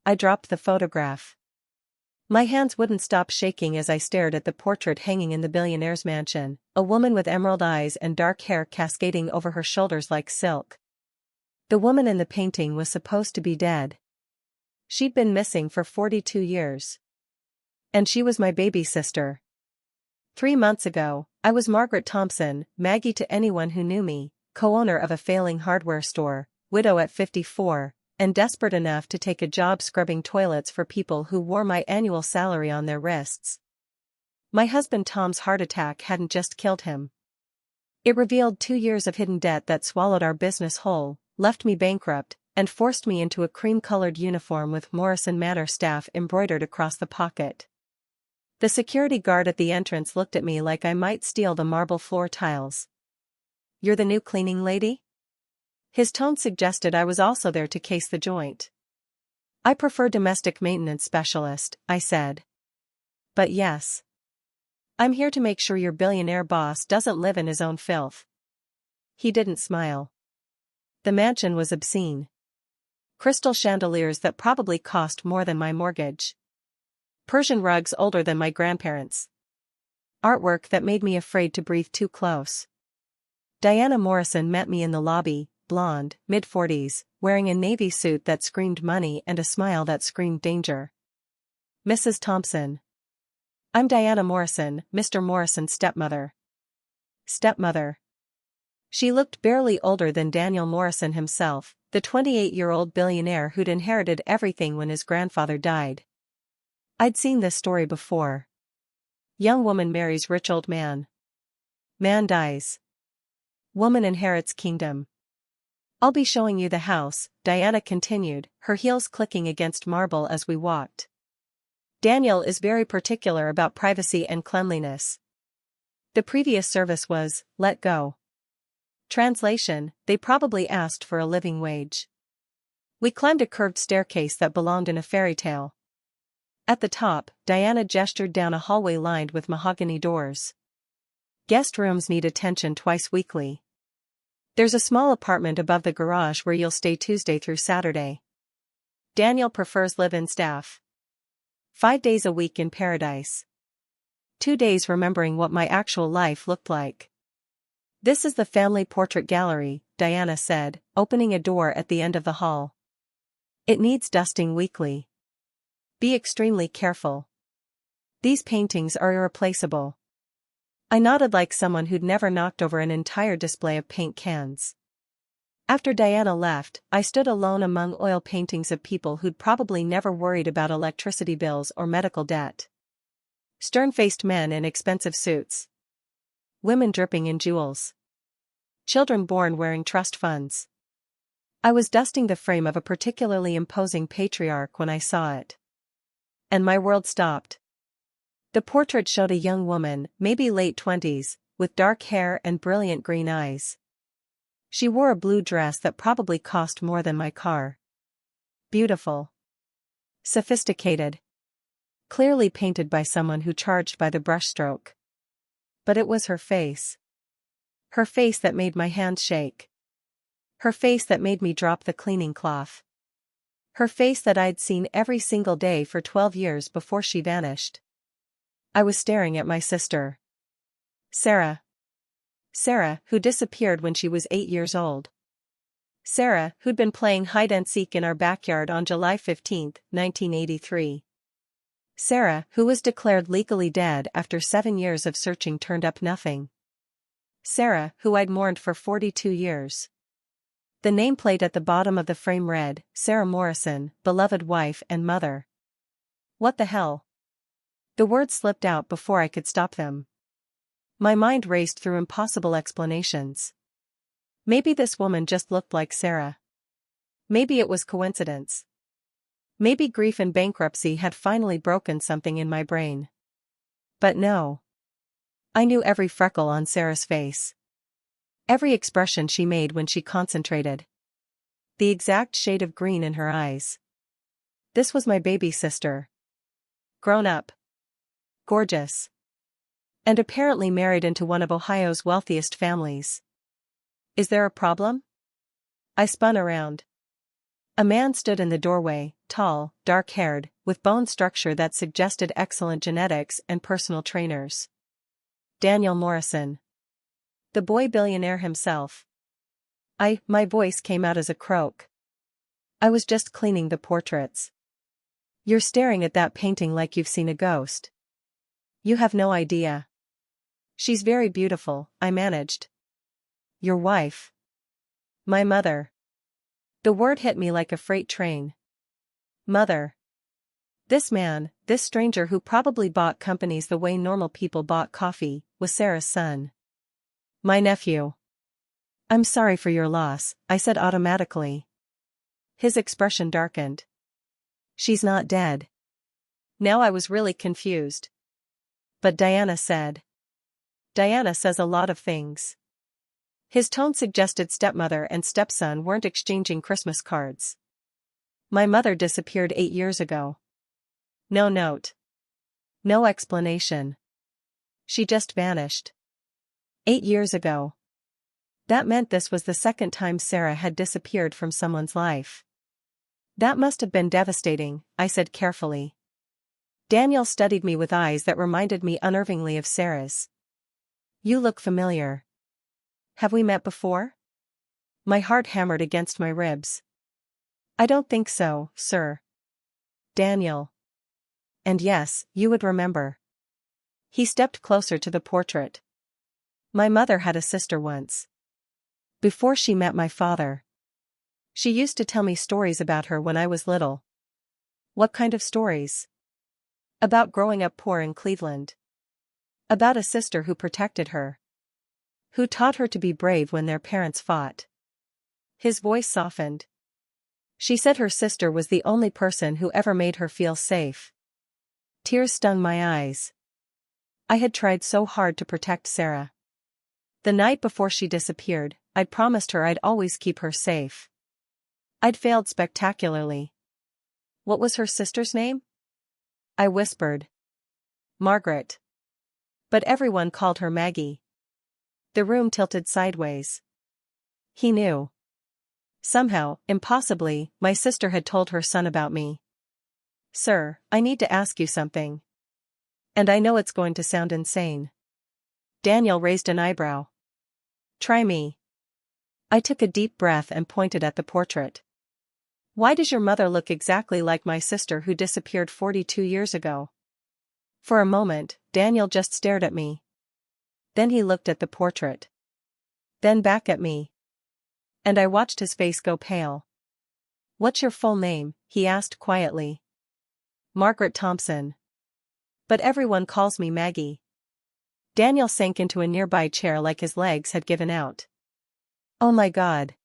I dropped the photograph. My hands wouldn't stop shaking as I stared at the portrait hanging in the billionaire's mansion, a woman with emerald eyes and dark hair cascading over her shoulders like silk. The woman in the painting was supposed to be dead. She'd been missing for 42 years. And she was my baby sister. 3 months ago, I was Margaret Thompson, Maggie to anyone who knew me, co-owner of a failing hardware store, widow at 54, and desperate enough to take a job scrubbing toilets for people who wore my annual salary on their wrists. My husband Tom's heart attack hadn't just killed him. It revealed 2 years of hidden debt that swallowed our business whole, left me bankrupt, and forced me into a cream-colored uniform with Morrison Manor staff embroidered across the pocket. The security guard at the entrance looked at me like I might steal the marble floor tiles. "You're the new cleaning lady?" His tone suggested I was also there to case the joint. "I prefer domestic maintenance specialist," I said. "But yes. I'm here to make sure your billionaire boss doesn't live in his own filth." He didn't smile. The mansion was obscene. Crystal chandeliers that probably cost more than my mortgage. Persian rugs older than my grandparents. Artwork that made me afraid to breathe too close. Diana Morrison met me in the lobby, blonde, mid-40s, wearing a navy suit that screamed money and a smile that screamed danger. "Mrs. Thompson." "I'm Diana Morrison, Mr. Morrison's stepmother." Stepmother. She looked barely older than Daniel Morrison himself, the 28-year-old billionaire who'd inherited everything when his grandfather died. I'd seen this story before. Young woman marries rich old man. Man dies. Woman inherits kingdom. "I'll be showing you the house," Diana continued, her heels clicking against marble as we walked. "Daniel is very particular about privacy and cleanliness." The previous service was, "Let go." Translation, they probably asked for a living wage. We climbed a curved staircase that belonged in a fairy tale. At the top, Diana gestured down a hallway lined with mahogany doors. "Guest rooms need attention twice weekly. There's a small apartment above the garage where you'll stay Tuesday through Saturday. Daniel prefers live-in staff. 5 days a week in paradise. 2 days remembering what my actual life looked like." "This is the family portrait gallery," Diana said, opening a door at the end of the hall. "It needs dusting weekly. Be extremely careful. These paintings are irreplaceable." I nodded like someone who'd never knocked over an entire display of paint cans. After Diana left, I stood alone among oil paintings of people who'd probably never worried about electricity bills or medical debt. Stern-faced men in expensive suits. Women dripping in jewels. Children born wearing trust funds. I was dusting the frame of a particularly imposing patriarch when I saw it. And my world stopped. The portrait showed a young woman, maybe late 20s, with dark hair and brilliant green eyes. She wore a blue dress that probably cost more than my car. Beautiful. Sophisticated. Clearly painted by someone who charged by the brushstroke. But it was her face. Her face that made my hands shake. Her face that made me drop the cleaning cloth. Her face that I'd seen every single day for 12 years before she vanished. I was staring at my sister. Sarah. Sarah, who disappeared when she was 8 years old. Sarah, who'd been playing hide-and-seek in our backyard on July 15, 1983. Sarah, who was declared legally dead after 7 years of searching turned up nothing. Sarah, who I'd mourned for 42 years. The nameplate at the bottom of the frame read, "Sarah Morrison, beloved wife and mother." What the hell? The words slipped out before I could stop them. My mind raced through impossible explanations. Maybe this woman just looked like Sarah. Maybe it was coincidence. Maybe grief and bankruptcy had finally broken something in my brain. But no. I knew every freckle on Sarah's face. Every expression she made when she concentrated. The exact shade of green in her eyes. This was my baby sister. Grown up. Gorgeous. And apparently married into one of Ohio's wealthiest families. Is there a problem? I spun around. A man stood in the doorway, tall, dark-haired, with bone structure that suggested excellent genetics and personal trainers. Daniel Morrison. The boy billionaire himself. My voice came out as a croak. I was just cleaning the portraits. You're staring at that painting like you've seen a ghost. You have no idea. She's very beautiful, I managed. Your wife. My mother. The word hit me like a freight train. Mother. This man, this stranger who probably bought companies the way normal people bought coffee, was Sarah's son. My nephew. I'm sorry for your loss, I said automatically. His expression darkened. She's not dead. Now I was really confused. But Diana said. Diana says a lot of things. His tone suggested stepmother and stepson weren't exchanging Christmas cards. My mother disappeared 8 years ago. No note. No explanation. She just vanished. 8 years ago. That meant this was the second time Sarah had disappeared from someone's life. That must have been devastating, I said carefully. Daniel studied me with eyes that reminded me unnervingly of Sarah's. You look familiar. Have we met before? My heart hammered against my ribs. I don't think so, sir. Daniel. And yes, you would remember. He stepped closer to the portrait. My mother had a sister once. Before she met my father. She used to tell me stories about her when I was little. What kind of stories? About growing up poor in Cleveland. About a sister who protected her. Who taught her to be brave when their parents fought. His voice softened. She said her sister was the only person who ever made her feel safe. Tears stung my eyes. I had tried so hard to protect Sarah. The night before she disappeared, I'd promised her I'd always keep her safe. I'd failed spectacularly. What was her sister's name? I whispered. Margaret. But everyone called her Maggie. The room tilted sideways. He knew. Somehow, impossibly, my sister had told her son about me. Sir, I need to ask you something. And I know it's going to sound insane. Daniel raised an eyebrow. Try me. I took a deep breath and pointed at the portrait. Why does your mother look exactly like my sister who disappeared 42 years ago? For a moment, Daniel just stared at me. Then he looked at the portrait. Then back at me. And I watched his face go pale. What's your full name? He asked quietly. Margaret Thompson. But everyone calls me Maggie. Daniel sank into a nearby chair like his legs had given out. Oh my God.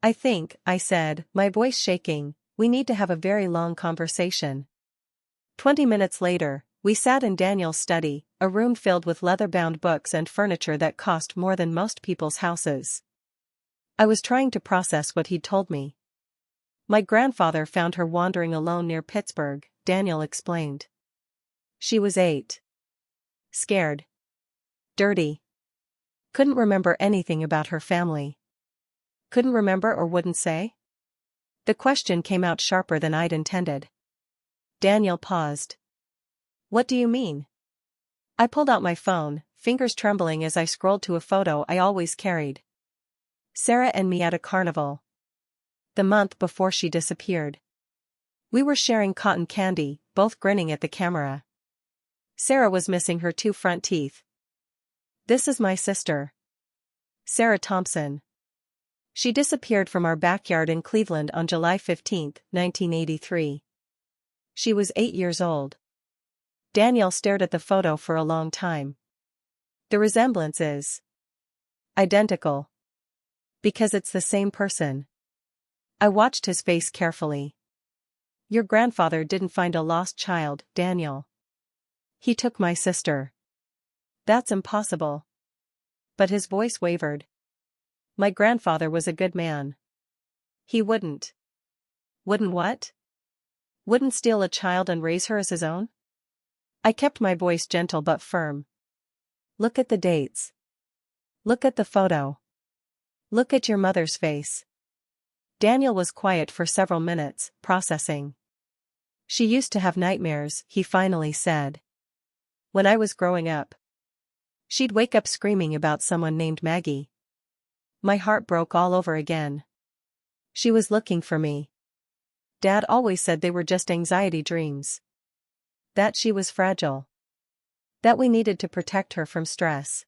I think, I said, my voice shaking, we need to have a very long conversation. 20 minutes later, we sat in Daniel's study, a room filled with leather-bound books and furniture that cost more than most people's houses. I was trying to process what he'd told me. My grandfather found her wandering alone near Pittsburgh, Daniel explained. She was 8. Scared. Dirty. Couldn't remember anything about her family. Couldn't remember or wouldn't say? The question came out sharper than I'd intended. Daniel paused. What do you mean? I pulled out my phone, fingers trembling as I scrolled to a photo I always carried. Sarah and me at a carnival. The month before she disappeared. We were sharing cotton candy, both grinning at the camera. Sarah was missing her 2 front teeth. This is my sister. Sarah Thompson. She disappeared from our backyard in Cleveland on July 15, 1983. She was 8 years old. Daniel stared at the photo for a long time. The resemblance is identical. Because it's the same person. I watched his face carefully. Your grandfather didn't find a lost child, Daniel. He took my sister. That's impossible. But his voice wavered. My grandfather was a good man. He wouldn't. Wouldn't what? Wouldn't steal a child and raise her as his own? I kept my voice gentle but firm. Look at the dates. Look at the photo. Look at your mother's face. Daniel was quiet for several minutes, processing. She used to have nightmares, he finally said. When I was growing up. She'd wake up screaming about someone named Maggie. My heart broke all over again. She was looking for me. Dad always said they were just anxiety dreams. That she was fragile. That we needed to protect her from stress.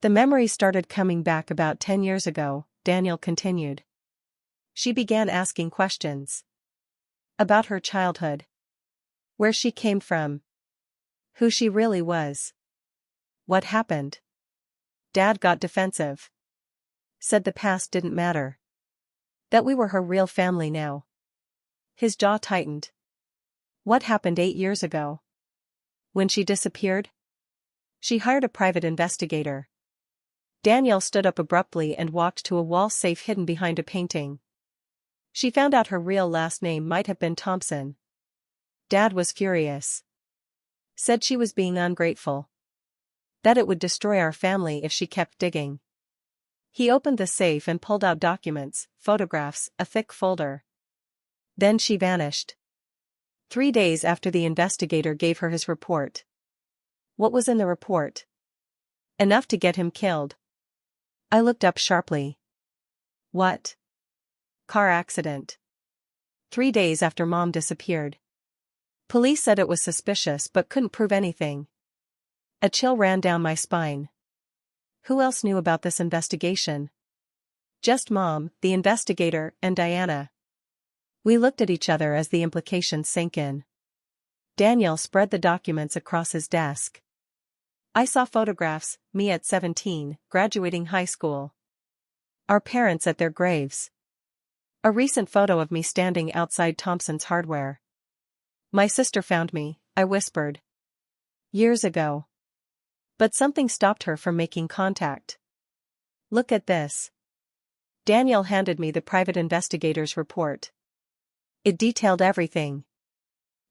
The memories started coming back about 10 years ago, Daniel continued. She began asking questions. About her childhood. Where she came from. Who she really was. What happened? Dad got defensive. Said the past didn't matter. That we were her real family now. His jaw tightened. What happened 8 years ago? When she disappeared? She hired a private investigator. Daniel stood up abruptly and walked to a wall safe hidden behind a painting. She found out her real last name might have been Thompson. Dad was furious. Said she was being ungrateful. That it would destroy our family if she kept digging. He opened the safe and pulled out documents, photographs, a thick folder. Then she vanished. 3 days after the investigator gave her his report. What was in the report? Enough to get him killed. I looked up sharply. What? Car accident. 3 days after Mom disappeared. Police said it was suspicious but couldn't prove anything. A chill ran down my spine. Who else knew about this investigation? Just Mom, the investigator, and Diana. We looked at each other as the implications sank in. Daniel spread the documents across his desk. I saw photographs, me at 17, graduating high school. Our parents at their graves. A recent photo of me standing outside Thompson's Hardware. My sister found me, I whispered. Years ago. But something stopped her from making contact. Look at this. Daniel handed me the private investigator's report. It detailed everything.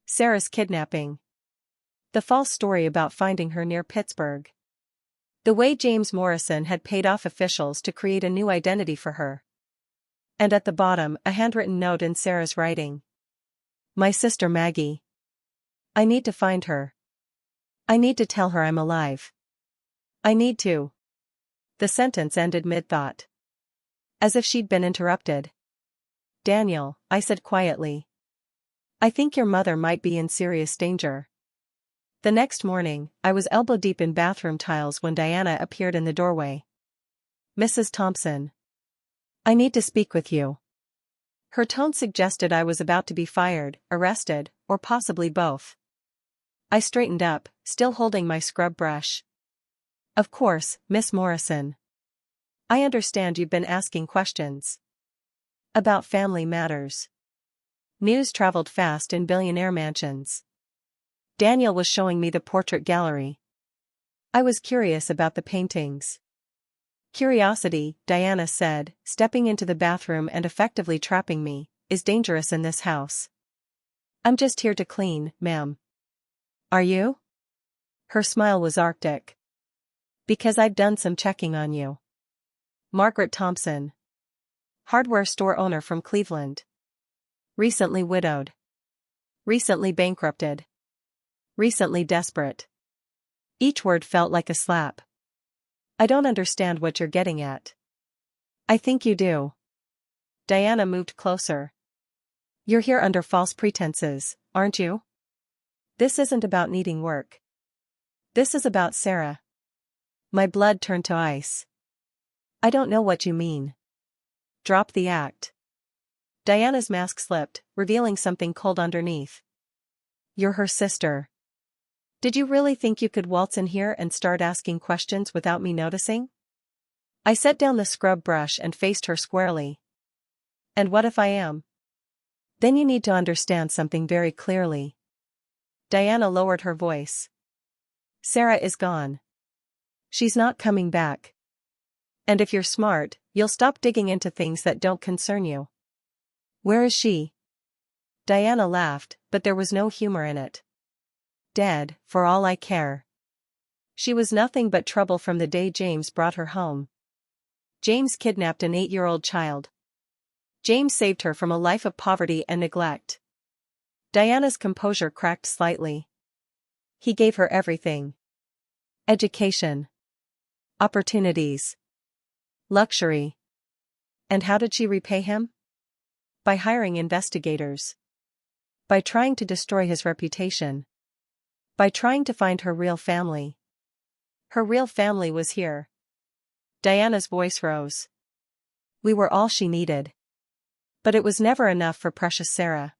Sarah's kidnapping. The false story about finding her near Pittsburgh. The way James Morrison had paid off officials to create a new identity for her. And at the bottom, a handwritten note in Sarah's writing. My sister Maggie. I need to find her. I need to tell her I'm alive. I need to. The sentence ended mid-thought. As if she'd been interrupted. Daniel, I said quietly. I think your mother might be in serious danger. The next morning, I was elbow-deep in bathroom tiles when Diana appeared in the doorway. Mrs. Thompson. I need to speak with you. Her tone suggested I was about to be fired, arrested, or possibly both. I straightened up, still holding my scrub brush. Of course, Miss Morrison. I understand you've been asking questions. About family matters. News traveled fast in Billionaire mansions. Daniel was showing me the portrait gallery. I was curious about the paintings. Curiosity, Diana said, stepping into the bathroom and effectively trapping me, is dangerous in this house. I'm just here to clean, ma'am. Are you? Her smile was arctic. Because I've done some checking on you. Margaret Thompson. Hardware store owner from Cleveland. Recently widowed. Recently bankrupted. Recently desperate. Each word felt like a slap. I don't understand what you're getting at. I think you do. Diana moved closer. You're here under false pretenses, aren't you? This isn't about needing work. This is about Sarah. My blood turned to ice. I don't know what you mean. Drop the act. Diana's mask slipped, revealing something cold underneath. You're her sister. Did you really think you could waltz in here and start asking questions without me noticing? I set down the scrub brush and faced her squarely. And what if I am? Then you need to understand something very clearly. Diana lowered her voice. Sarah is gone. She's not coming back. And if you're smart, you'll stop digging into things that don't concern you. Where is she? Diana laughed, but there was no humor in it. Dead, for all I care. She was nothing but trouble from the day James brought her home. James kidnapped an 8-year-old child. James saved her from a life of poverty and neglect. Diana's composure cracked slightly. He gave her everything. Education. Opportunities. Luxury. And how did she repay him? By hiring investigators. By trying to destroy his reputation. By trying to find her real family. Her real family was here. Diana's voice rose. We were all she needed. But it was never enough for precious Sarah.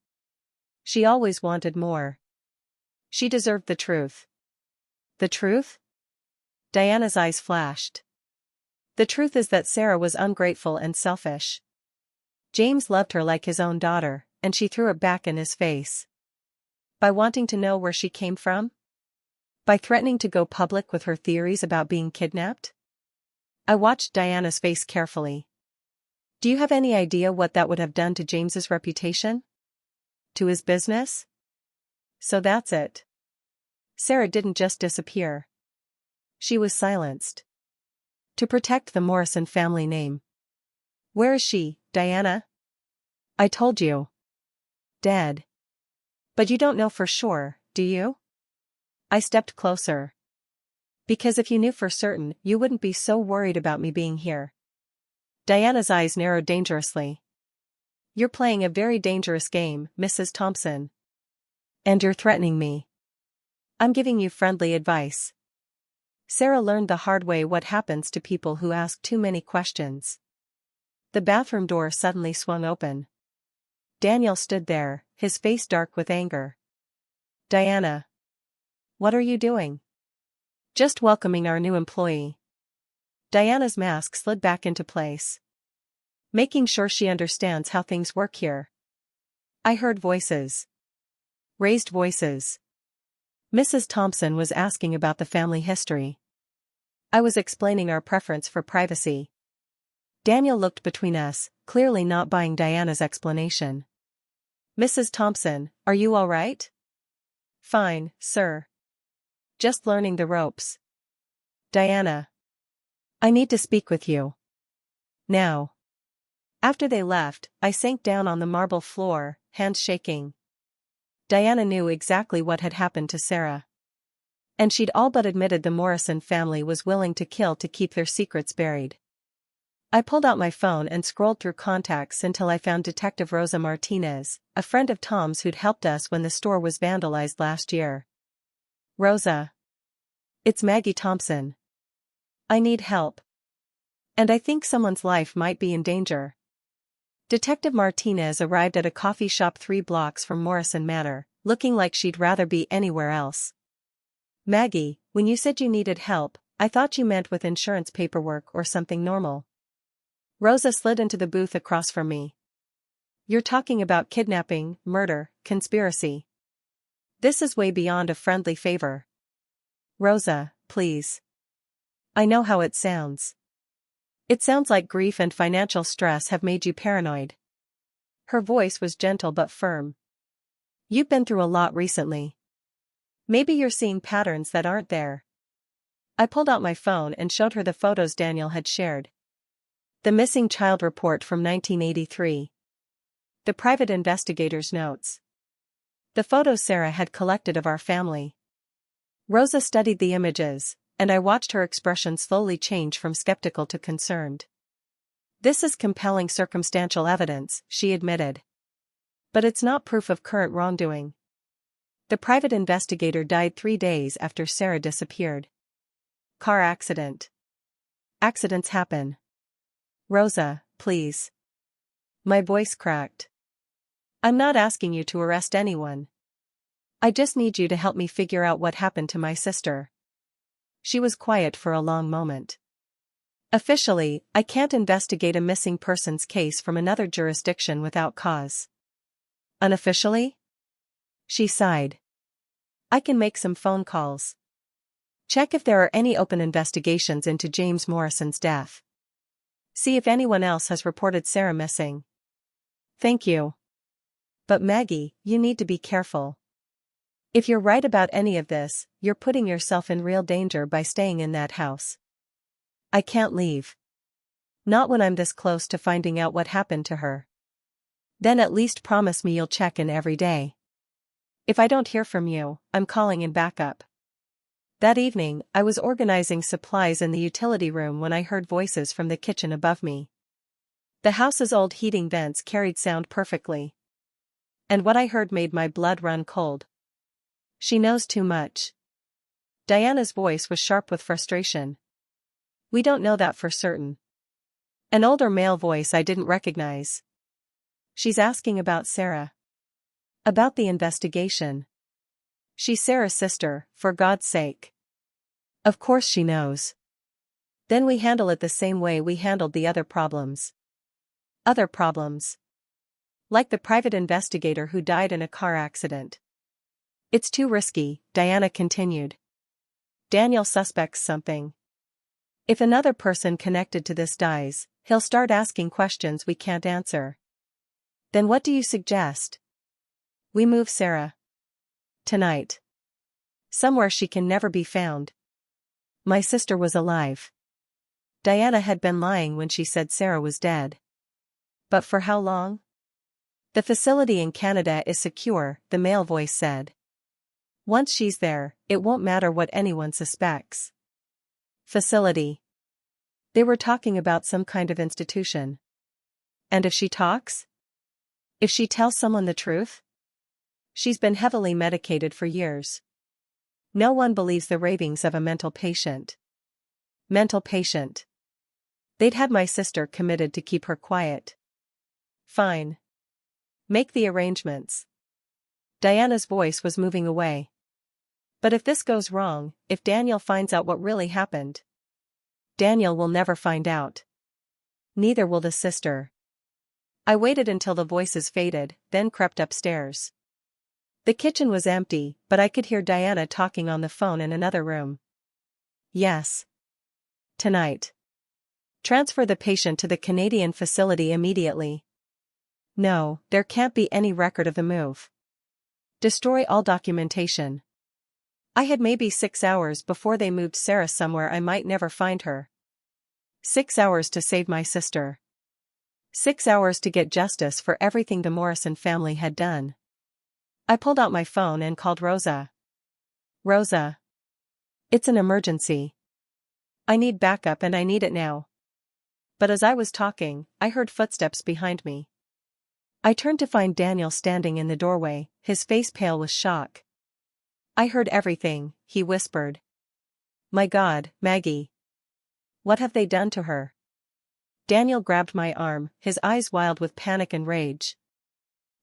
She always wanted more. She deserved the truth. The truth? Diana's eyes flashed. The truth is that Sarah was ungrateful and selfish. James loved her like his own daughter, and she threw it back in his face. By wanting to know where she came from? By threatening to go public with her theories about being kidnapped? I watched Diana's face carefully. Do you have any idea what that would have done to James's reputation? To his business? So that's it. Sarah didn't just disappear. She was silenced. To protect the Morrison family name. Where is she, Diana? I told you. Dead. But you don't know for sure, do you? I stepped closer. Because if you knew for certain, you wouldn't be so worried about me being here. Diana's eyes narrowed dangerously. You're playing a very dangerous game, Mrs. Thompson. And you're threatening me. I'm giving you friendly advice. Sarah learned the hard way what happens to people who ask too many questions. The bathroom door suddenly swung open. Daniel stood there, his face dark with anger. Diana. What are you doing? Just welcoming our new employee. Diana's mask slid back into place. Making sure she understands how things work here. I heard voices. Raised voices. Mrs. Thompson was asking about the family history. I was explaining our preference for privacy. Daniel looked between us, clearly not buying Diana's explanation. Mrs. Thompson, are you all right? Fine, sir. Just learning the ropes. Diana. I need to speak with you. Now. After they left, I sank down on the marble floor, hands shaking. Diana knew exactly what had happened to Sarah. And she'd all but admitted the Morrison family was willing to kill to keep their secrets buried. I pulled out my phone and scrolled through contacts until I found Detective Rosa Martinez, a friend of Tom's who'd helped us when the store was vandalized last year. Rosa. It's Maggie Thompson. I need help. And I think someone's life might be in danger. Detective Martinez arrived at a coffee shop 3 blocks from Morrison Manor, looking like she'd rather be anywhere else. Maggie, when you said you needed help, I thought you meant with insurance paperwork or something normal. Rosa slid into the booth across from me. You're talking about kidnapping, murder, conspiracy. This is way beyond a friendly favor. Rosa, please. I know how it sounds. It sounds like grief and financial stress have made you paranoid. Her voice was gentle but firm. You've been through a lot recently. Maybe you're seeing patterns that aren't there. I pulled out my phone and showed her the photos Daniel had shared. The missing child report from 1983. The private investigator's notes. The photos Sarah had collected of our family. Rosa studied the images, and I watched her expression slowly change from skeptical to concerned. This is compelling circumstantial evidence, she admitted. But it's not proof of current wrongdoing. The private investigator died 3 days after Sarah disappeared. Car accident. Accidents happen. Rosa, please. My voice cracked. I'm not asking you to arrest anyone. I just need you to help me figure out what happened to my sister. She was quiet for a long moment. Officially, I can't investigate a missing persons case from another jurisdiction without cause. Unofficially? She sighed. I can make some phone calls. Check if there are any open investigations into James Morrison's death. See if anyone else has reported Sarah missing. Thank you. But Maggie, you need to be careful. If you're right about any of this, you're putting yourself in real danger by staying in that house. I can't leave. Not when I'm this close to finding out what happened to her. Then at least promise me you'll check in every day. If I don't hear from you, I'm calling in backup. That evening, I was organizing supplies in the utility room when I heard voices from the kitchen above me. The house's old heating vents carried sound perfectly. And what I heard made my blood run cold. She knows too much. Diana's voice was sharp with frustration. We don't know that for certain. An older male voice I didn't recognize. She's asking about Sarah. About the investigation. She's Sarah's sister, for God's sake. Of course she knows. Then we handle it the same way we handled the other problems. Other problems. Like the private investigator who died in a car accident. It's too risky, Diana continued. Daniel suspects something. If another person connected to this dies, he'll start asking questions we can't answer. Then what do you suggest? We move Sarah. Tonight. Somewhere she can never be found. My sister was alive. Diana had been lying when she said Sarah was dead. But for how long? The facility in Canada is secure, the male voice said. Once she's there, it won't matter what anyone suspects. Facility. They were talking about some kind of institution. And if she talks? If she tells someone the truth? She's been heavily medicated for years. No one believes the ravings of a mental patient. Mental patient. They'd had my sister committed to keep her quiet. Fine. Make the arrangements. Diana's voice was moving away. But if this goes wrong, if Daniel finds out what really happened, Daniel will never find out. Neither will the sister. I waited until the voices faded, then crept upstairs. The kitchen was empty, but I could hear Diana talking on the phone in another room. Yes. Tonight. Transfer the patient to the Canadian facility immediately. No, there can't be any record of the move. Destroy all documentation. I had maybe 6 hours before they moved Sarah somewhere I might never find her. 6 hours to save my sister. 6 hours to get justice for everything the Morrison family had done. I pulled out my phone and called Rosa. Rosa. It's an emergency. I need backup and I need it now. But as I was talking, I heard footsteps behind me. I turned to find Daniel standing in the doorway, his face pale with shock. I heard everything, he whispered. My God, Maggie. What have they done to her? Daniel grabbed my arm, his eyes wild with panic and rage.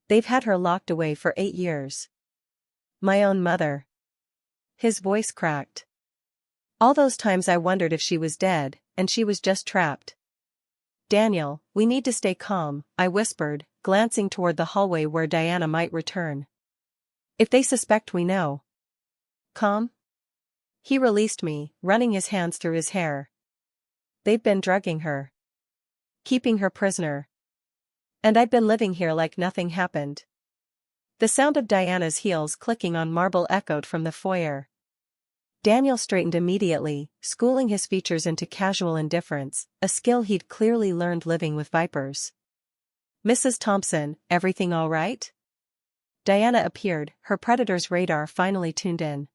They've had her locked away for 8 years. My own mother. His voice cracked. All those times I wondered if she was dead, and she was just trapped. Daniel, we need to stay calm, I whispered, glancing toward the hallway where Diana might return. If they suspect we know. Calm? He released me, running his hands through his hair. They've been drugging her. Keeping her prisoner. And I've been living here like nothing happened. The sound of Diana's heels clicking on marble echoed from the foyer. Daniel straightened immediately, schooling his features into casual indifference, a skill he'd clearly learned living with vipers. Mrs. Thompson, everything all right? Diana appeared, her predator's radar finally tuned in.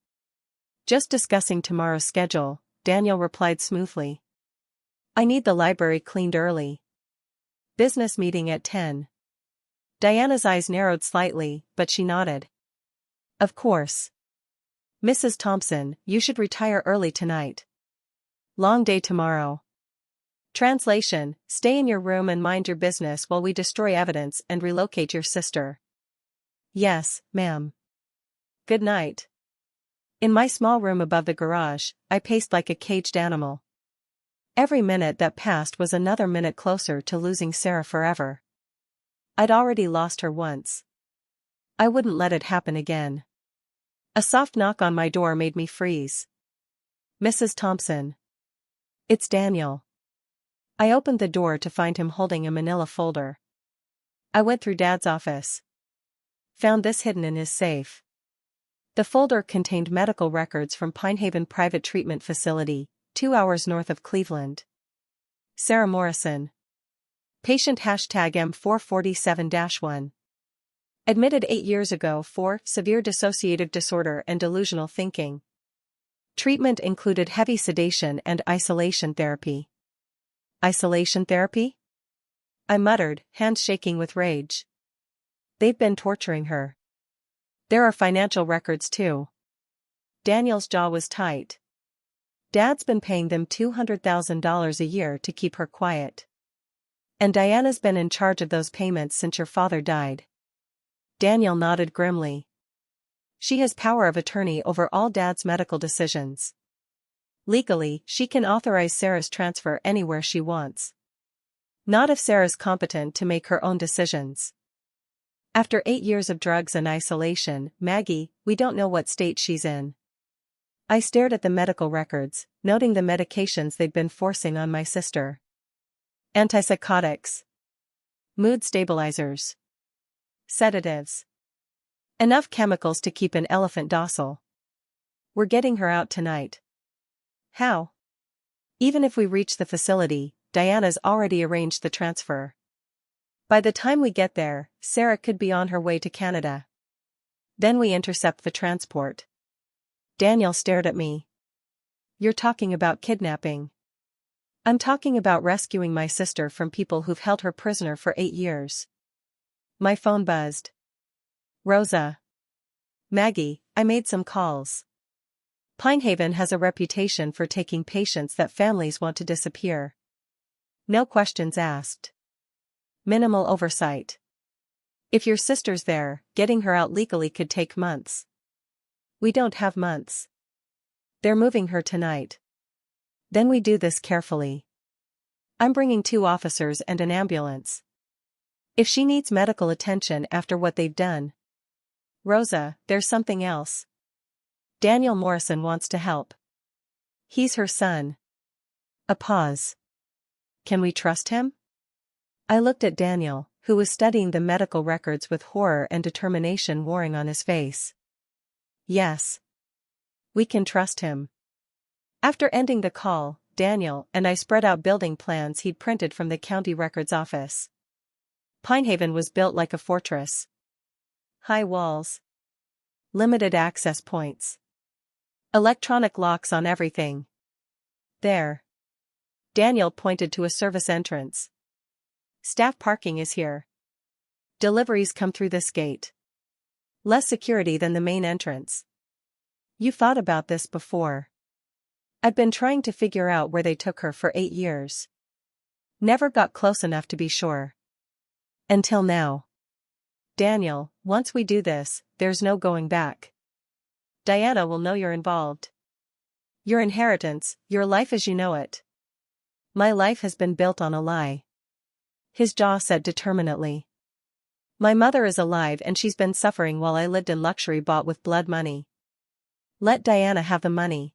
Just discussing tomorrow's schedule, Daniel replied smoothly. I need the library cleaned early. Business meeting at 10. Diana's eyes narrowed slightly, but she nodded. Of course. Mrs. Thompson, you should retire early tonight. Long day tomorrow. Translation, stay in your room and mind your business while we destroy evidence and relocate your sister. Yes, ma'am. Good night. In my small room above the garage, I paced like a caged animal. Every minute that passed was another minute closer to losing Sarah forever. I'd already lost her once. I wouldn't let it happen again. A soft knock on my door made me freeze. Mrs. Thompson. It's Daniel. I opened the door to find him holding a manila folder. I went through Dad's office. Found this hidden in his safe. The folder contained medical records from Pinehaven Private Treatment Facility, 2 hours north of Cleveland. Sarah Morrison. Patient hashtag M447-1. Admitted 8 years ago for severe dissociative disorder and delusional thinking. Treatment included heavy sedation and isolation therapy. Isolation therapy? I muttered, hands shaking with rage. They've been torturing her. There are financial records too. Daniel's jaw was tight. Dad's been paying them $200,000 a year to keep her quiet. And Diana's been in charge of those payments since your father died. Daniel nodded grimly. She has power of attorney over all Dad's medical decisions. Legally, she can authorize Sarah's transfer anywhere she wants. Not if Sarah's competent to make her own decisions. After 8 years of drugs and isolation, Maggie, we don't know what state she's in. I stared at the medical records, noting the medications they'd been forcing on my sister. Antipsychotics. Mood stabilizers. Sedatives. Enough chemicals to keep an elephant docile. We're getting her out tonight. How? Even if we reach the facility, Diana's already arranged the transfer. By the time we get there, Sarah could be on her way to Canada. Then we intercept the transport. Daniel stared at me. You're talking about kidnapping. I'm talking about rescuing my sister from people who've held her prisoner for 8 years. My phone buzzed. Rosa. Maggie, I made some calls. Pinehaven has a reputation for taking patients that families want to disappear. No questions asked. Minimal oversight. If your sister's there, getting her out legally could take months. We don't have months. They're moving her tonight. Then we do this carefully. I'm bringing 2 officers and an ambulance. If she needs medical attention after what they've done. Rosa, there's something else. Daniel Morrison wants to help. He's her son. A pause. Can we trust him? I looked at Daniel, who was studying the medical records with horror and determination warring on his face. Yes. We can trust him. After ending the call, Daniel and I spread out building plans he'd printed from the county records office. Pinehaven was built like a fortress. High walls. Limited access points. Electronic locks on everything. There. Daniel pointed to a service entrance. Staff parking is here. Deliveries come through this gate. Less security than the main entrance. You thought about this before. I've been trying to figure out where they took her for 8 years. Never got close enough to be sure. Until now. Daniel, once we do this, there's no going back. Diana will know you're involved. Your inheritance, your life as you know it. My life has been built on a lie. His jaw said determinedly. My mother is alive and she's been suffering while I lived in luxury bought with blood money. Let Diana have the money.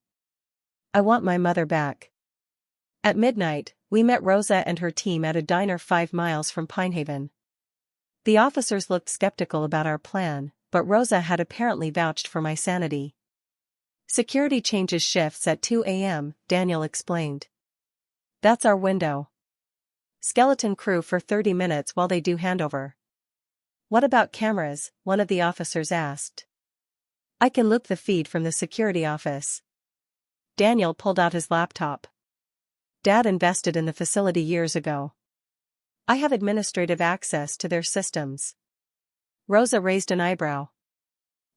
I want my mother back. At midnight, we met Rosa and her team at a diner 5 miles from Pinehaven. The officers looked skeptical about our plan, but Rosa had apparently vouched for my sanity. Security changes shifts at 2 a.m., Daniel explained. That's our window. Skeleton crew for 30 minutes while they do handover. What about cameras? One of the officers asked. I can loop the feed from the security office. Daniel pulled out his laptop. Dad invested in the facility years ago. I have administrative access to their systems. Rosa raised an eyebrow.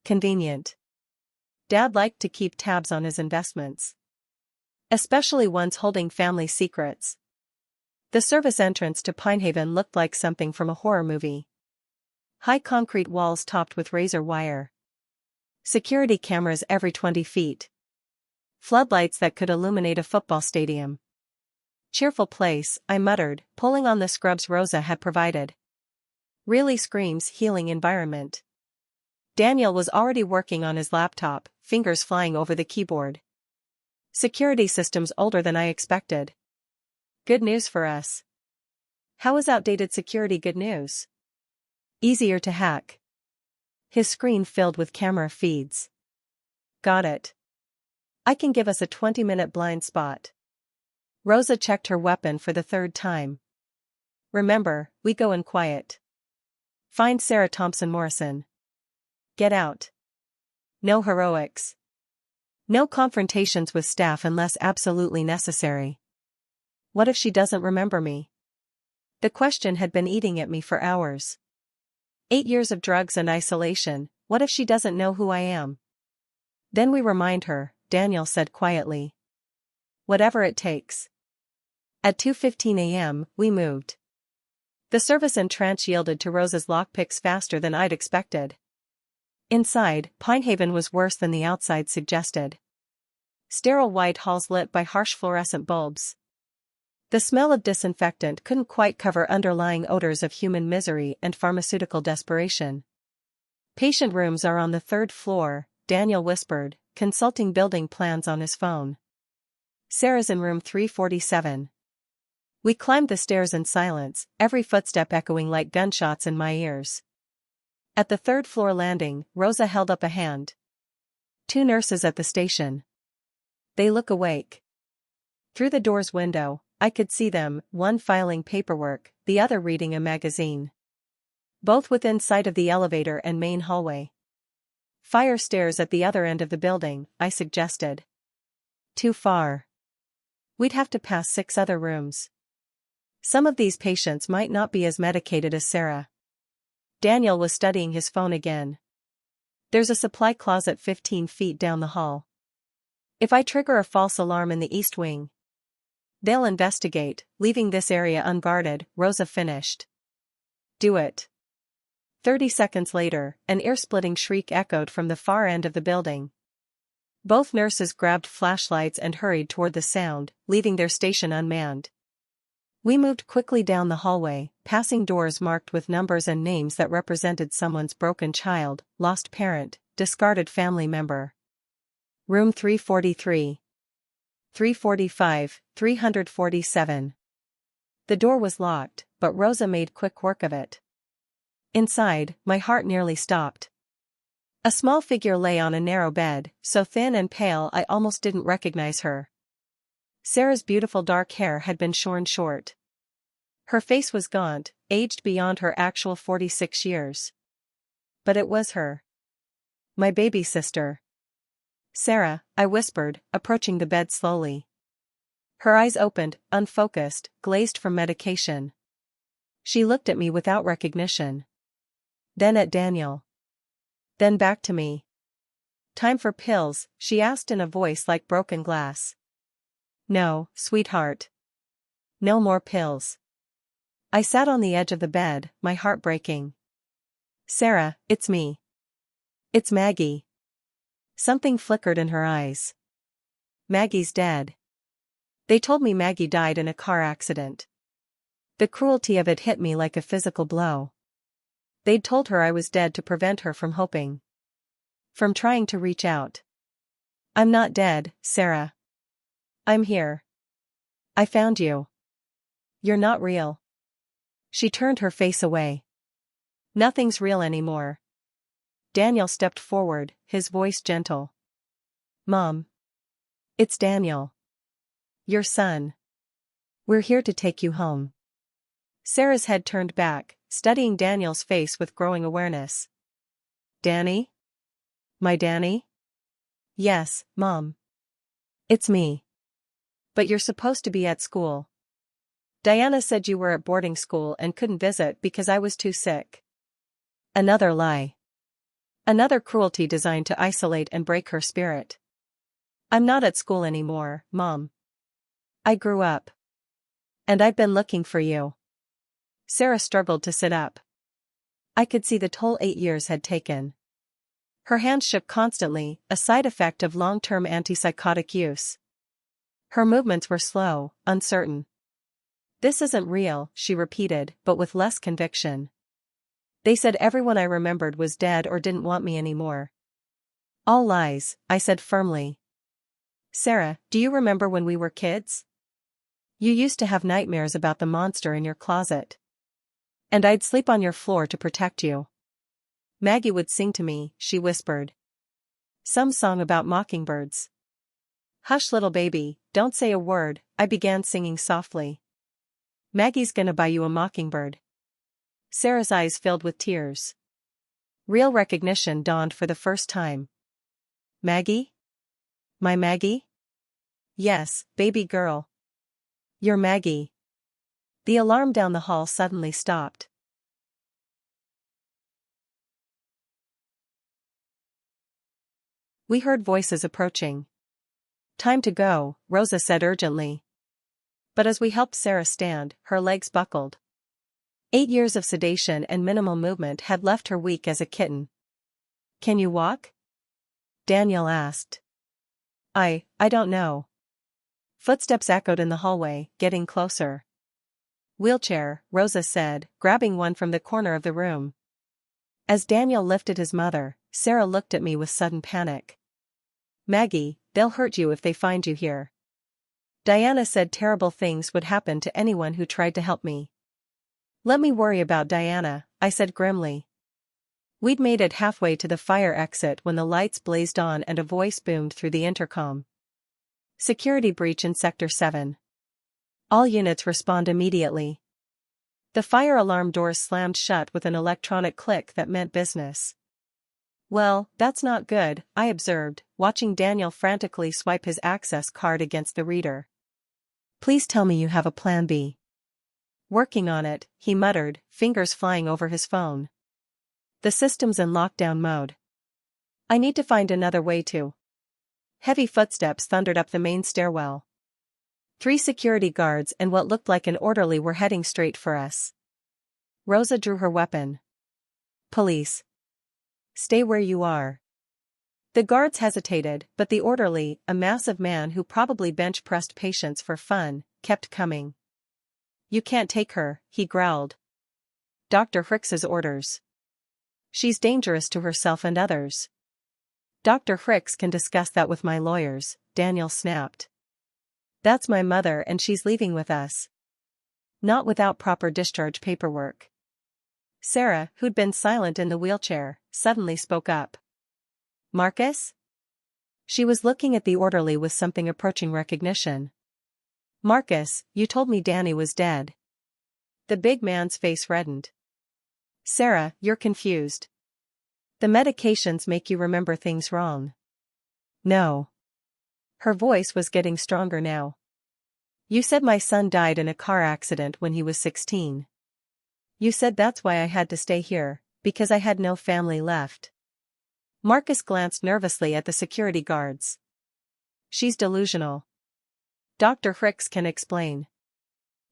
Convenient. Dad liked to keep tabs on his investments. Especially ones holding family secrets. The service entrance to Pinehaven looked like something from a horror movie. High concrete walls topped with razor wire. Security cameras every 20 feet. Floodlights that could illuminate a football stadium. Cheerful place, I muttered, pulling on the scrubs Rosa had provided. Really screams healing environment. Daniel was already working on his laptop, fingers flying over the keyboard. Security systems older than I expected. Good news for us. How is outdated security good news? Easier to hack. His screen filled with camera feeds. Got it. I can give us a 20-minute blind spot. Rosa checked her weapon for the 3rd time. Remember, we go in quiet. Find Sarah Thompson Morrison. Get out. No heroics. No confrontations with staff unless absolutely necessary. What if she doesn't remember me? The question had been eating at me for hours. 8 years of drugs and isolation, what if she doesn't know who I am? Then we remind her, Daniel said quietly. Whatever it takes. At 2:15 a.m., we moved. The service entrance yielded to Rosa's lockpicks faster than I'd expected. Inside, Pinehaven was worse than the outside suggested. Sterile white halls lit by harsh fluorescent bulbs. The smell of disinfectant couldn't quite cover underlying odors of human misery and pharmaceutical desperation. Patient rooms are on the 3rd floor, Daniel whispered, consulting building plans on his phone. Sarah's in room 347. We climbed the stairs in silence, every footstep echoing like gunshots in my ears. At the 3rd floor landing, Rosa held up a hand. 2 nurses at the station. They look awake. Through the door's window, I could see them, one filing paperwork, the other reading a magazine. Both within sight of the elevator and main hallway. Fire stairs at the other end of the building, I suggested. Too far. We'd have to pass 6 other rooms. Some of these patients might not be as medicated as Sarah. Daniel was studying his phone again. There's a supply closet 15 feet down the hall. If I trigger a false alarm in the east wing, they'll investigate, leaving this area unguarded, Rosa finished. Do it. 30 seconds later, an ear-splitting shriek echoed from the far end of the building. Both nurses grabbed flashlights and hurried toward the sound, leaving their station unmanned. We moved quickly down the hallway, passing doors marked with numbers and names that represented someone's broken child, lost parent, discarded family member. Room 343. 345, 347. The door was locked, but Rosa made quick work of it. Inside, my heart nearly stopped. A small figure lay on a narrow bed, so thin and pale I almost didn't recognize her. Sarah's beautiful dark hair had been shorn short. Her face was gaunt, aged beyond her actual 46 years. But it was her. My baby sister. Sarah, I whispered, approaching the bed slowly. Her eyes opened, unfocused, glazed from medication. She looked at me without recognition. Then at Daniel. Then back to me. Time for pills, she asked in a voice like broken glass. No, sweetheart. No more pills. I sat on the edge of the bed, my heart breaking. Sarah, it's me. It's Maggie. Something flickered in her eyes. Maggie's dead. They told me Maggie died in a car accident. The cruelty of it hit me like a physical blow. They'd told her I was dead to prevent her from hoping. From trying to reach out. I'm not dead, Sarah. I'm here. I found you. You're not real. She turned her face away. Nothing's real anymore. Daniel stepped forward, his voice gentle. Mom. It's Daniel. Your son. We're here to take you home. Sarah's head turned back, studying Daniel's face with growing awareness. Danny? My Danny? Yes, Mom. It's me. But you're supposed to be at school. Diana said you were at boarding school and couldn't visit because I was too sick. Another lie. Another cruelty designed to isolate and break her spirit. I'm not at school anymore, Mom. I grew up. And I've been looking for you. Sarah struggled to sit up. I could see the toll 8 years had taken. Her hands shook constantly, a side effect of long-term antipsychotic use. Her movements were slow, uncertain. This isn't real, she repeated, but with less conviction. They said everyone I remembered was dead or didn't want me anymore. All lies, I said firmly. Sarah, do you remember when we were kids? You used to have nightmares about the monster in your closet. And I'd sleep on your floor to protect you. Maggie would sing to me, she whispered. Some song about mockingbirds. Hush little baby, don't say a word, I began singing softly. Maggie's gonna buy you a mockingbird. Sarah's eyes filled with tears. Real recognition dawned for the first time. Maggie? My Maggie? Yes, baby girl. You're Maggie. The alarm down the hall suddenly stopped. We heard voices approaching. Time to go, Rosa said urgently. But as we helped Sarah stand, her legs buckled. 8 years of sedation and minimal movement had left her weak as a kitten. Can you walk? Daniel asked. I don't know. Footsteps echoed in the hallway, getting closer. Wheelchair, Rosa said, grabbing one from the corner of the room. As Daniel lifted his mother, Sarah looked at me with sudden panic. Maggie, they'll hurt you if they find you here. Diana said terrible things would happen to anyone who tried to help me. Let me worry about Diana, I said grimly. We'd made it halfway to the fire exit when the lights blazed on and a voice boomed through the intercom. Security breach in Sector 7. All units respond immediately. The fire alarm doors slammed shut with an electronic click that meant business. Well, that's not good, I observed, watching Daniel frantically swipe his access card against the reader. Please tell me you have a plan B. Working on it, he muttered, fingers flying over his phone. The system's in lockdown mode. I need to find another way to. Heavy footsteps thundered up the main stairwell. 3 security guards and what looked like an orderly were heading straight for us. Rosa drew her weapon. Police. Stay where you are. The guards hesitated, but the orderly, a massive man who probably bench-pressed patients for fun, kept coming. You can't take her, he growled. Dr. Hricks's orders. She's dangerous to herself and others. Dr. Hricks can discuss that with my lawyers, Daniel snapped. That's my mother and she's leaving with us. Not without proper discharge paperwork. Sarah, who'd been silent in the wheelchair, suddenly spoke up. Marcus? She was looking at the orderly with something approaching recognition. Marcus, you told me Danny was dead. The big man's face reddened. Sarah, you're confused. The medications make you remember things wrong. No. Her voice was getting stronger now. You said my son died in a car accident when he was 16. You said that's why I had to stay here, because I had no family left. Marcus glanced nervously at the security guards. She's delusional. Dr. Hricks can explain.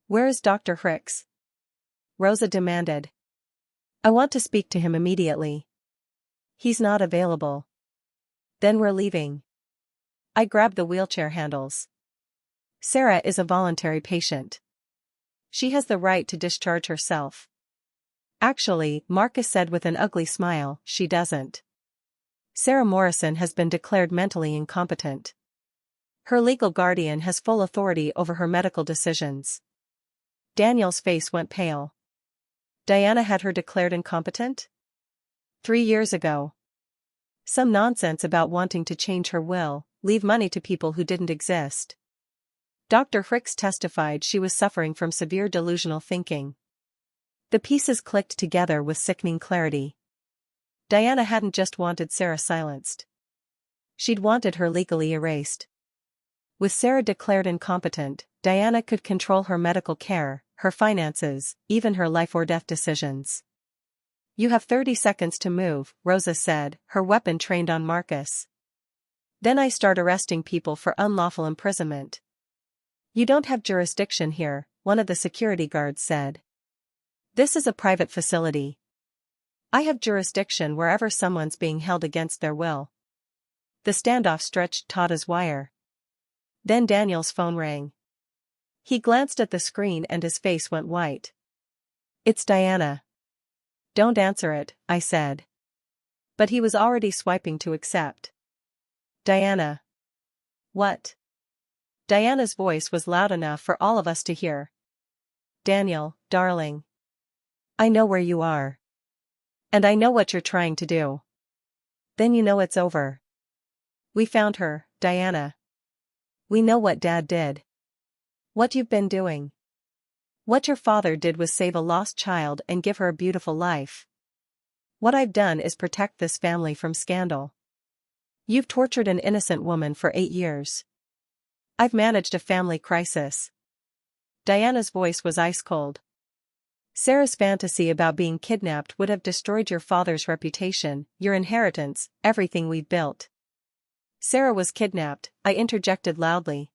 Where is Dr. Hricks? Rosa demanded. I want to speak to him immediately. He's not available. Then we're leaving. I grabbed the wheelchair handles. Sarah is a voluntary patient. She has the right to discharge herself. Actually, Marcus said with an ugly smile, she doesn't. Sarah Morrison has been declared mentally incompetent. Her legal guardian has full authority over her medical decisions. Daniel's face went pale. Diana had her declared incompetent? 3 years ago. Some nonsense about wanting to change her will, leave money to people who didn't exist. Dr. Hricks testified she was suffering from severe delusional thinking. The pieces clicked together with sickening clarity. Diana hadn't just wanted Sarah silenced. She'd wanted her legally erased. With Sarah declared incompetent, Diana could control her medical care, her finances, even her life or death decisions. You have 30 seconds to move, Rosa said, her weapon trained on Marcus. Then I start arresting people for unlawful imprisonment. You don't have jurisdiction here, one of the security guards said. This is a private facility. I have jurisdiction wherever someone's being held against their will. The standoff stretched taut as wire. Then Daniel's phone rang. He glanced at the screen and his face went white. It's Diana. Don't answer it, I said. But he was already swiping to accept. Diana. What? Diana's voice was loud enough for all of us to hear. Daniel, darling. I know where you are. And I know what you're trying to do. Then you know it's over. We found her, Diana. We know what Dad did. What you've been doing. What your father did was save a lost child and give her a beautiful life. What I've done is protect this family from scandal. You've tortured an innocent woman for 8 years. I've managed a family crisis." Diana's voice was ice cold. "Sarah's fantasy about being kidnapped would have destroyed your father's reputation, your inheritance, everything we've built." "Sarah was kidnapped," I interjected loudly.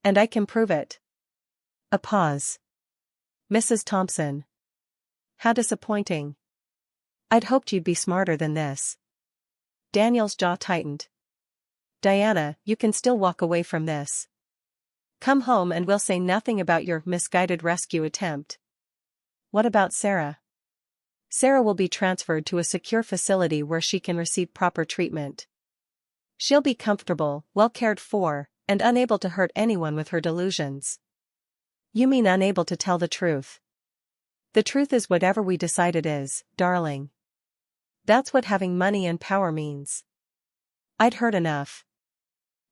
"And I can prove it." A pause. "Mrs. Thompson. How disappointing. I'd hoped you'd be smarter than this." Daniel's jaw tightened. "Diana, you can still walk away from this. Come home and we'll say nothing about your misguided rescue attempt." "What about Sarah?" "Sarah will be transferred to a secure facility where she can receive proper treatment. She'll be comfortable, well cared for, and unable to hurt anyone with her delusions." "You mean unable to tell the truth?" "The truth is whatever we decide it is, darling. That's what having money and power means." I'd heard enough.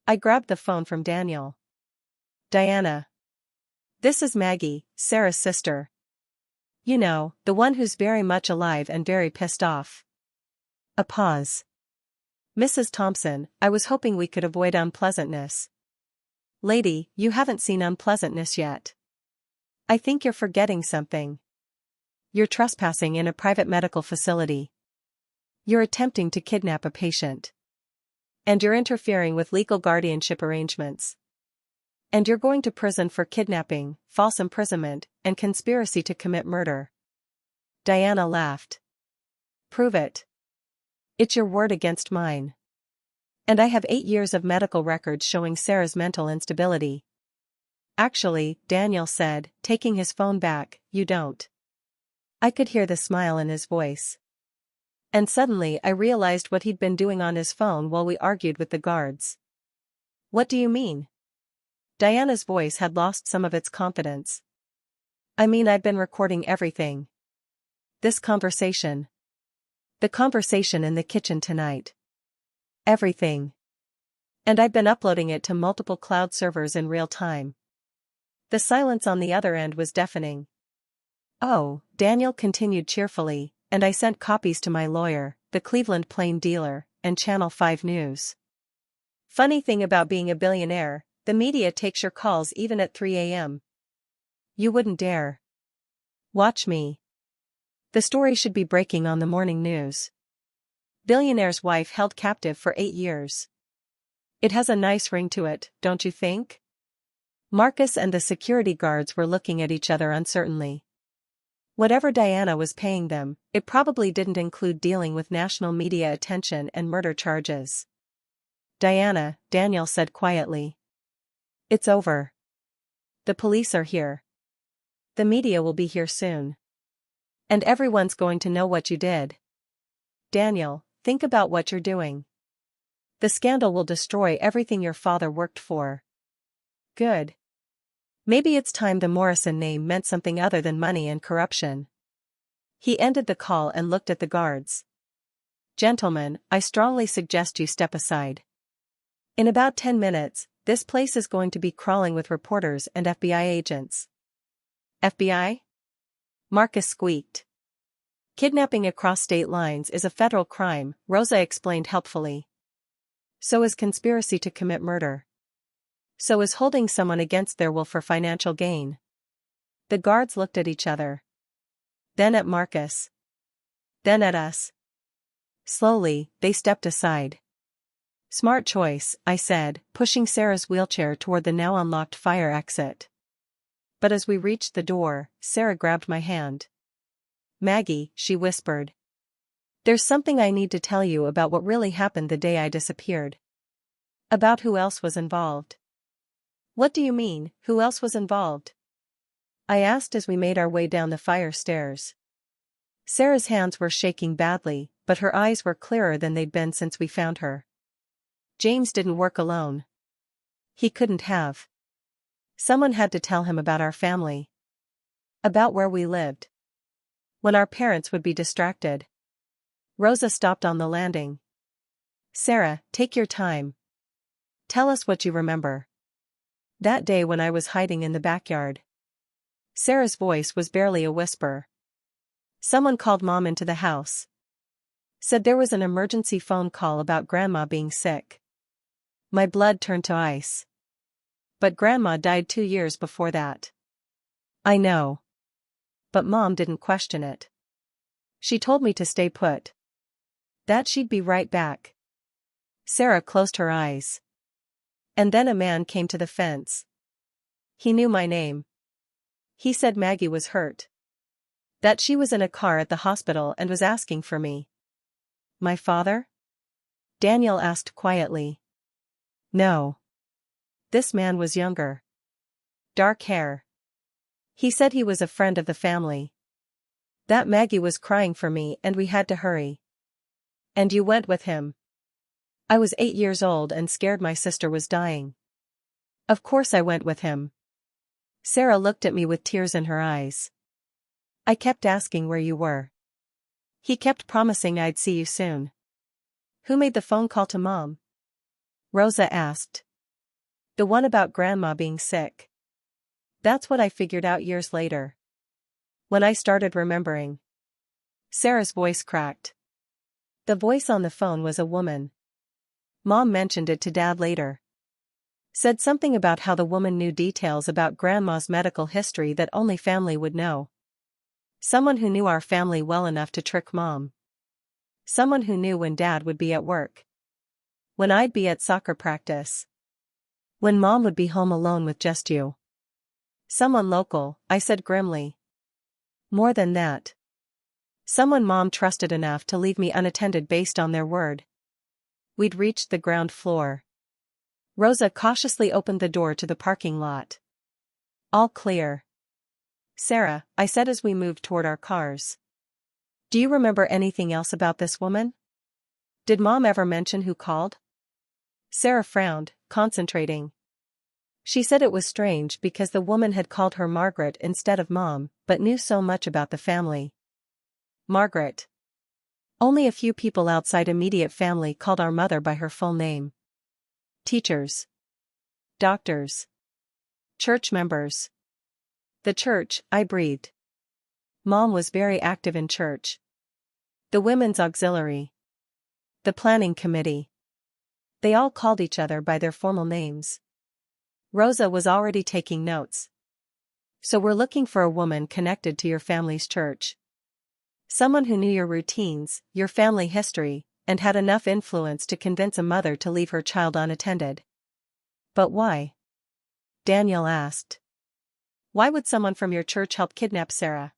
I grabbed the phone from Daniel. "Diana. This is Maggie, Sarah's sister. You know, the one who's very much alive and very pissed off." A pause. "Mrs. Thompson, I was hoping we could avoid unpleasantness." "Lady, you haven't seen unpleasantness yet. I think you're forgetting something. You're trespassing in a private medical facility. You're attempting to kidnap a patient. And you're interfering with legal guardianship arrangements. And you're going to prison for kidnapping, false imprisonment, and conspiracy to commit murder." Diana laughed. "Prove it. It's your word against mine. And I have 8 years of medical records showing Sarah's mental instability." "Actually," Daniel said, taking his phone back, "you don't." I could hear the smile in his voice. And suddenly I realized what he'd been doing on his phone while we argued with the guards. "What do you mean?" Diana's voice had lost some of its confidence. "I mean I'd been recording everything. This conversation. The conversation in the kitchen tonight. Everything. And I've been uploading it to multiple cloud servers in real time." The silence on the other end was deafening. "Oh," Daniel continued cheerfully, "and I sent copies to my lawyer, the Cleveland Plain Dealer, and Channel 5 News. Funny thing about being a billionaire, the media takes your calls even at 3 a.m. You wouldn't dare. Watch me. The story should be breaking on the morning news. Billionaire's wife held captive for 8 years. It has a nice ring to it, don't you think?" Marcus and the security guards were looking at each other uncertainly. Whatever Diana was paying them, it probably didn't include dealing with national media attention and murder charges. "Diana," Daniel said quietly. "It's over. The police are here. The media will be here soon. And everyone's going to know what you did. Daniel, think about what you're doing. The scandal will destroy everything your father worked for." "Good. Maybe it's time the Morrison name meant something other than money and corruption." He ended the call and looked at the guards. "Gentlemen, I strongly suggest you step aside. In about 10 minutes, this place is going to be crawling with reporters and FBI agents." "FBI?" Marcus squeaked. "Kidnapping across state lines is a federal crime," Rosa explained helpfully. "So is conspiracy to commit murder. So is holding someone against their will for financial gain." The guards looked at each other. Then at Marcus. Then at us. Slowly, they stepped aside. "Smart choice," I said, pushing Sarah's wheelchair toward the now unlocked fire exit. But as we reached the door, Sarah grabbed my hand. "Maggie," she whispered. "There's something I need to tell you about what really happened the day I disappeared." "About who else was involved?" "What do you mean, who else was involved?" I asked as we made our way down the fire stairs. Sarah's hands were shaking badly, but her eyes were clearer than they'd been since we found her. "James didn't work alone. He couldn't have. Someone had to tell him about our family. About where we lived. When our parents would be distracted." Rosa stopped on the landing. "Sarah, take your time. Tell us what you remember. That day when I was hiding in the backyard." Sarah's voice was barely a whisper. Someone called Mom into the house. Said there was an emergency phone call about Grandma being sick. My blood turned to ice. But Grandma died 2 years before that. I know. But Mom didn't question it. She told me to stay put. That she'd be right back. Sarah closed her eyes. And then a man came to the fence. He knew my name. He said Maggie was hurt. That she was in a car at the hospital and was asking for me. My father? Daniel asked quietly. No. This man was younger. Dark hair. He said he was a friend of the family. That Maggie was crying for me and we had to hurry. And you went with him. I was 8 years old and scared my sister was dying. Of course I went with him. Sarah looked at me with tears in her eyes. I kept asking where you were. He kept promising I'd see you soon. Who made the phone call to Mom? Rosa asked. The one about Grandma being sick. That's what I figured out years later. When I started remembering. Sarah's voice cracked. The voice on the phone was a woman. Mom mentioned it to Dad later. Said something about how the woman knew details about Grandma's medical history that only family would know. Someone who knew our family well enough to trick Mom. Someone who knew when Dad would be at work. When I'd be at soccer practice. When Mom would be home alone with just you. Someone local, I said grimly. More than that. Someone Mom trusted enough to leave me unattended based on their word. We'd reached the ground floor. Rosa cautiously opened the door to the parking lot. All clear. Sarah, I said as we moved toward our cars. Do you remember anything else about this woman? Did Mom ever mention who called? Sarah frowned, concentrating. She said it was strange because the woman had called her Margaret instead of Mom, but knew so much about the family. Margaret. Only a few people outside immediate family called our mother by her full name. Teachers. Doctors. Church members. The church, I breathed. Mom was very active in church. The women's auxiliary. The planning committee. They all called each other by their formal names. Rosa was already taking notes. So we're looking for a woman connected to your family's church. Someone who knew your routines, your family history, and had enough influence to convince a mother to leave her child unattended. But why? Daniel asked. Why would someone from your church help kidnap Sarah?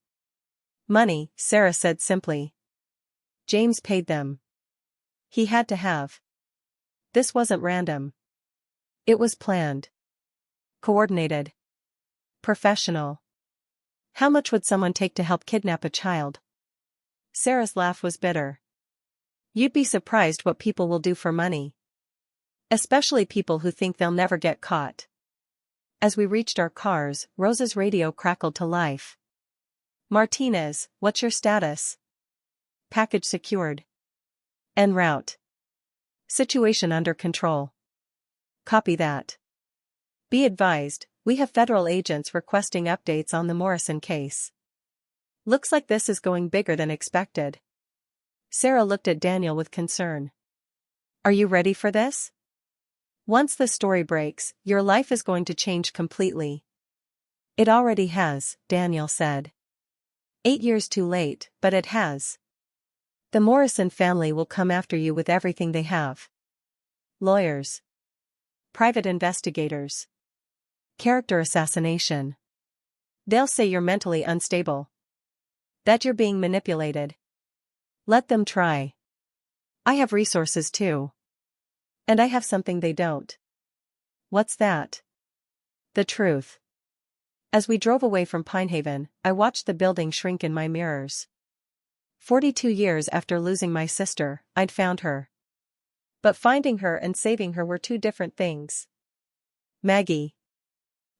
Money, Sarah said simply. James paid them. He had to have. This wasn't random. It was planned. Coordinated. Professional. How much would someone take to help kidnap a child? Sarah's laugh was bitter. You'd be surprised what people will do for money. Especially people who think they'll never get caught. As we reached our cars, Rosa's radio crackled to life. Martinez, what's your status? Package secured. En route. Situation under control. Copy that. Be advised, we have federal agents requesting updates on the Morrison case. Looks like this is going bigger than expected. Sarah looked at Daniel with concern. Are you ready for this? Once the story breaks, your life is going to change completely. It already has, Daniel said. 8 years too late, but it has. The Morrison family will come after you with everything they have. Lawyers. Private investigators. Character assassination. They'll say you're mentally unstable. That you're being manipulated. Let them try. I have resources too. And I have something they don't. What's that? The truth. As we drove away from Pinehaven, I watched the building shrink in my mirrors. 42 years after losing my sister, I'd found her. But finding her and saving her were two different things. Maggie.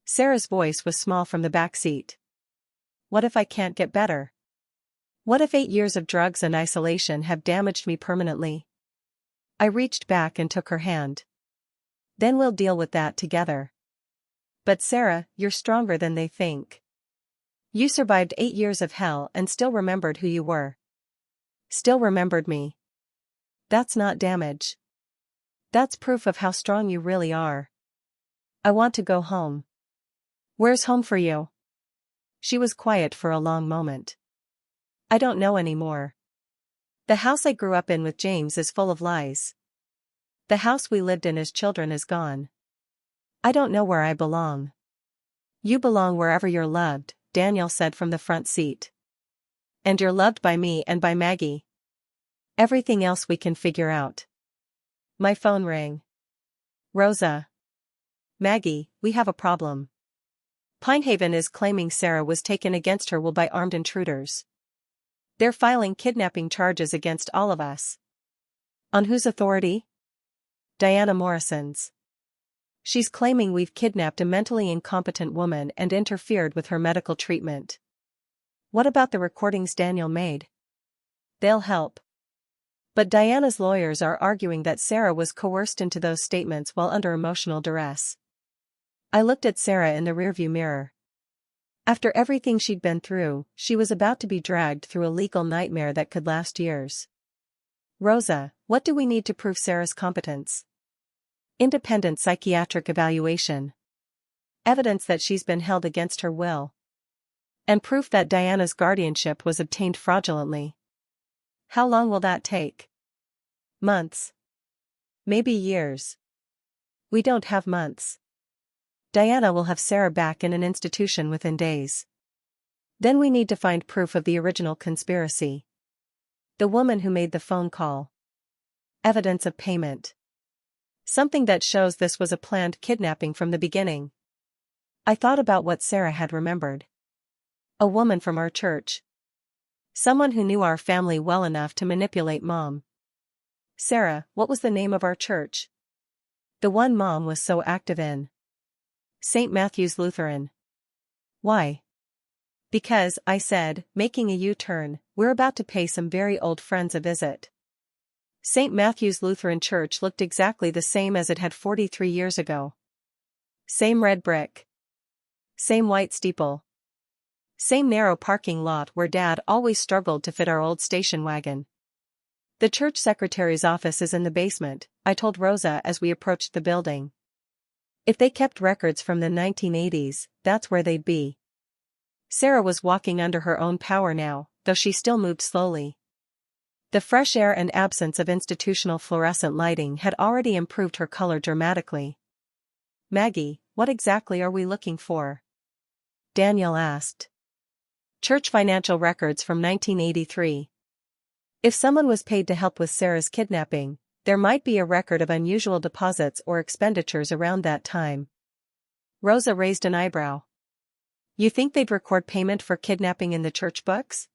Sarah's voice was small from the back seat. What if I can't get better? What if 8 years of drugs and isolation have damaged me permanently? I reached back and took her hand. Then we'll deal with that together. But Sarah, you're stronger than they think. You survived 8 years of hell and still remembered who you were. Still remembered me. That's not damage. That's proof of how strong you really are. I want to go home. Where's home for you? She was quiet for a long moment. I don't know anymore. The house I grew up in with James is full of lies. The house we lived in as children is gone. I don't know where I belong. You belong wherever you're loved, Daniel said from the front seat. And you're loved by me and by Maggie. Everything else we can figure out. My phone rang. Rosa. Maggie, we have a problem. Pinehaven is claiming Sarah was taken against her will by armed intruders. They're filing kidnapping charges against all of us. On whose authority? Diana Morrison's. She's claiming we've kidnapped a mentally incompetent woman and interfered with her medical treatment. What about the recordings Daniel made? They'll help. But Diana's lawyers are arguing that Sarah was coerced into those statements while under emotional duress. I looked at Sarah in the rearview mirror. After everything she'd been through, she was about to be dragged through a legal nightmare that could last years. Rosa, what do we need to prove Sarah's competence? Independent psychiatric evaluation. Evidence that she's been held against her will. And proof that Diana's guardianship was obtained fraudulently. How long will that take? Months. Maybe years. We don't have months. Diana will have Sarah back in an institution within days. Then we need to find proof of the original conspiracy. The woman who made the phone call. Evidence of payment. Something that shows this was a planned kidnapping from the beginning. I thought about what Sarah had remembered. A woman from our church. Someone who knew our family well enough to manipulate Mom. Sarah, what was the name of our church? The one Mom was so active in. St. Matthew's Lutheran. Why? Because, I said, making a U-turn, we're about to pay some very old friends a visit. St. Matthew's Lutheran Church looked exactly the same as it had 43 years ago. Same red brick. Same white steeple. Same narrow parking lot where Dad always struggled to fit our old station wagon. The church secretary's office is in the basement, I told Rosa as we approached the building. If they kept records from the 1980s, that's where they'd be. Sarah was walking under her own power now, though she still moved slowly. The fresh air and absence of institutional fluorescent lighting had already improved her color dramatically. Maggie, what exactly are we looking for? Daniel asked. Church financial records from 1983. If someone was paid to help with Sarah's kidnapping, there might be a record of unusual deposits or expenditures around that time. Rosa raised an eyebrow. You think they'd record payment for kidnapping in the church books?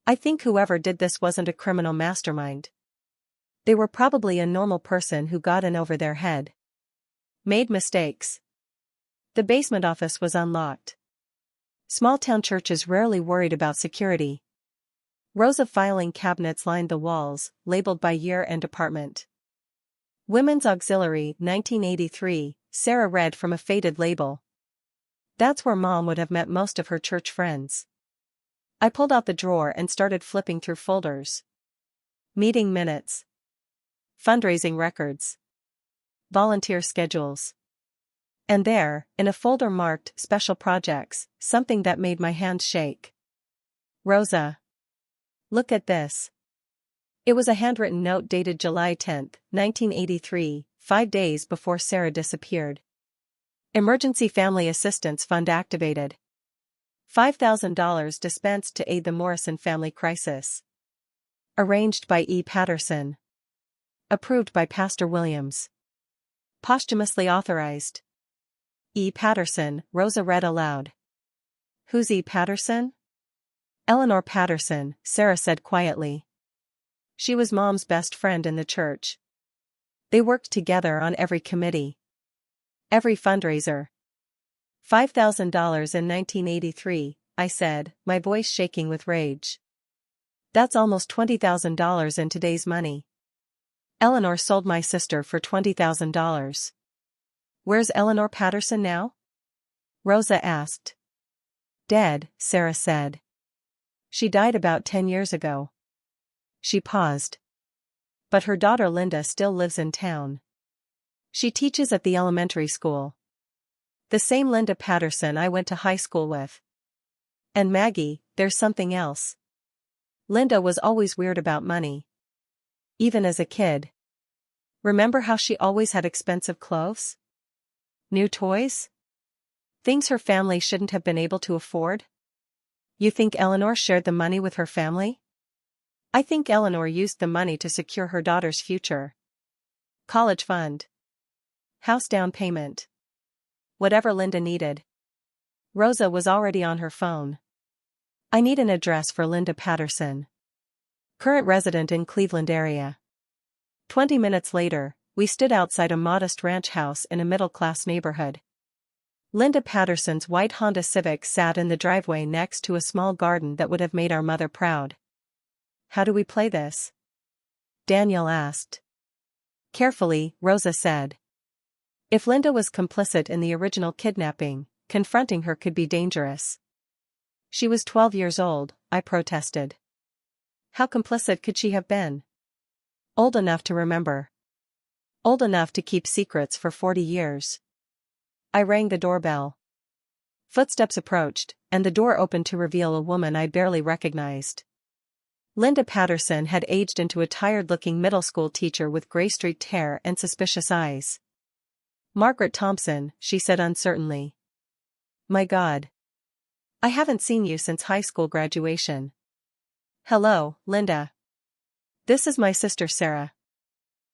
I think whoever did this wasn't a criminal mastermind. They were probably a normal person who got in over their head. Made mistakes. The basement office was unlocked. Small-town churches rarely worried about security. Rows of filing cabinets lined the walls, labeled by year and department. Women's Auxiliary, 1983, Sarah read from a faded label. That's where Mom would have met most of her church friends. I pulled out the drawer and started flipping through folders. Meeting minutes. Fundraising records. Volunteer schedules. And there, in a folder marked Special Projects, something that made my hands shake. Rosa. Look at this. It was a handwritten note dated July 10, 1983, 5 days before Sarah disappeared. Emergency Family Assistance Fund activated. $5,000 dispensed to aid the Morrison family crisis. Arranged by E. Patterson. Approved by Pastor Williams. Posthumously authorized. E. Patterson, Rosa read aloud. Who's E. Patterson? Eleanor Patterson, Sarah said quietly. She was Mom's best friend in the church. They worked together on every committee. Every fundraiser. $5,000 in 1983, I said, my voice shaking with rage. That's almost $20,000 in today's money. Eleanor sold my sister for $20,000. Where's Eleanor Patterson now? Rosa asked. Dead, Sarah said. She died about 10 years ago. She paused. But her daughter Linda still lives in town. She teaches at the elementary school. The same Linda Patterson I went to high school with. And Maggie, there's something else. Linda was always weird about money. Even as a kid. Remember how she always had expensive clothes? New toys? Things her family shouldn't have been able to afford? You think Eleanor shared the money with her family? I think Eleanor used the money to secure her daughter's future. College fund. House down payment. Whatever Linda needed. Rosa was already on her phone. I need an address for Linda Patterson. Current resident in Cleveland area. 20 minutes later, we stood outside a modest ranch house in a middle-class neighborhood. Linda Patterson's white Honda Civic sat in the driveway next to a small garden that would have made our mother proud. How do we play this? Daniel asked. Carefully, Rosa said. If Linda was complicit in the original kidnapping, confronting her could be dangerous. She was 12 years old, I protested. How complicit could she have been? Old enough to remember. Old enough to keep secrets for 40 years. I rang the doorbell. Footsteps approached, and the door opened to reveal a woman I barely recognized. Linda Patterson had aged into a tired-looking middle school teacher with gray-streaked hair and suspicious eyes. Margaret Thompson, she said uncertainly. My God. I haven't seen you since high school graduation. Hello, Linda. This is my sister Sarah.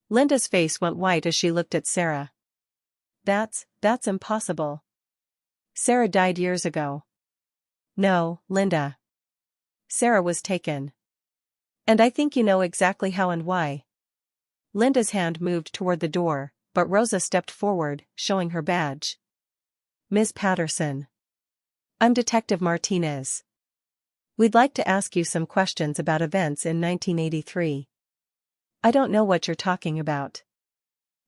Linda's face went white as she looked at Sarah. That's impossible. Sarah died years ago. No, Linda. Sarah was taken. And I think you know exactly how and why. Linda's hand moved toward the door, but Rosa stepped forward, showing her badge. Ms. Patterson. I'm Detective Martinez. We'd like to ask you some questions about events in 1983. I don't know what you're talking about.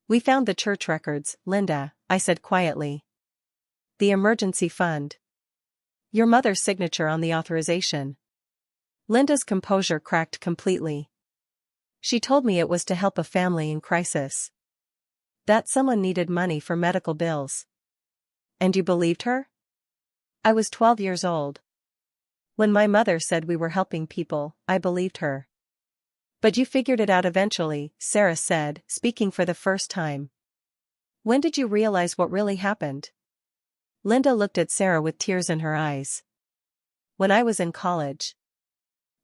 We found the church records, Linda, I said quietly. The emergency fund. Your mother's signature on the authorization. Linda's composure cracked completely. She told me it was to help a family in crisis. That someone needed money for medical bills. And you believed her? I was 12 years old. When my mother said we were helping people, I believed her. But you figured it out eventually, Sarah said, speaking for the first time. When did you realize what really happened? Linda looked at Sarah with tears in her eyes. When I was in college.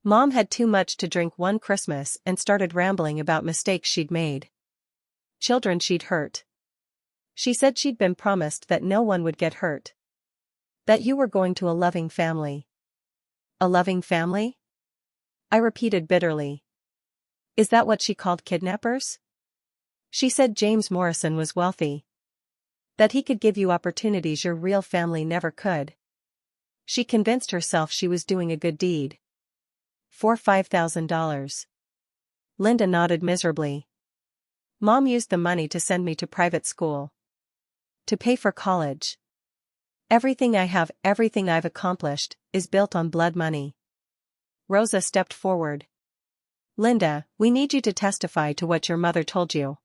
Mom had too much to drink one Christmas and started rambling about mistakes she'd made. Children she'd hurt. She said she'd been promised that no one would get hurt. That you were going to a loving family. A loving family? I repeated bitterly. Is that what she called kidnappers? She said James Morrison was wealthy. That he could give you opportunities your real family never could. She convinced herself she was doing a good deed. For $5,000. Linda nodded miserably. Mom used the money to send me to private school. To pay for college. Everything I have, everything I've accomplished, is built on blood money. Rosa stepped forward. Linda, we need you to testify to what your mother told you.